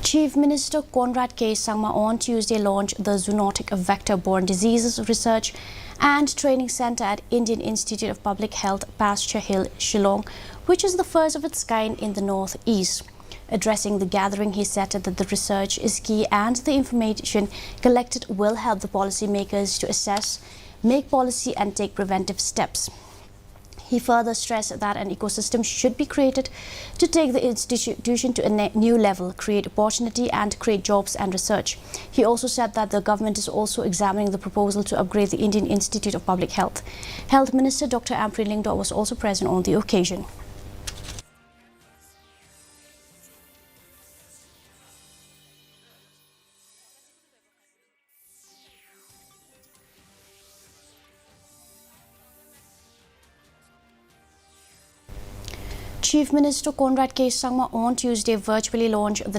Chief Minister Conrad K. Sangma on Tuesday launched the Zoonotic vector-borne diseases research and training centre at Indian Institute of Public Health, Pasture Hill, Shillong, which is the first of its kind in the northeast. Addressing the gathering, he said that the research is key and the information collected will help the policymakers to assess, make policy and take preventive steps. He further stressed that an ecosystem should be created to take the institution to a new level, create opportunity and create jobs and research. He also said that the government is also examining the proposal to upgrade the Indian Institute of Public Health. Health Minister Dr. Ampri Lingdo was also present on the occasion. Chief Minister Conrad K. Sangma on Tuesday virtually launched the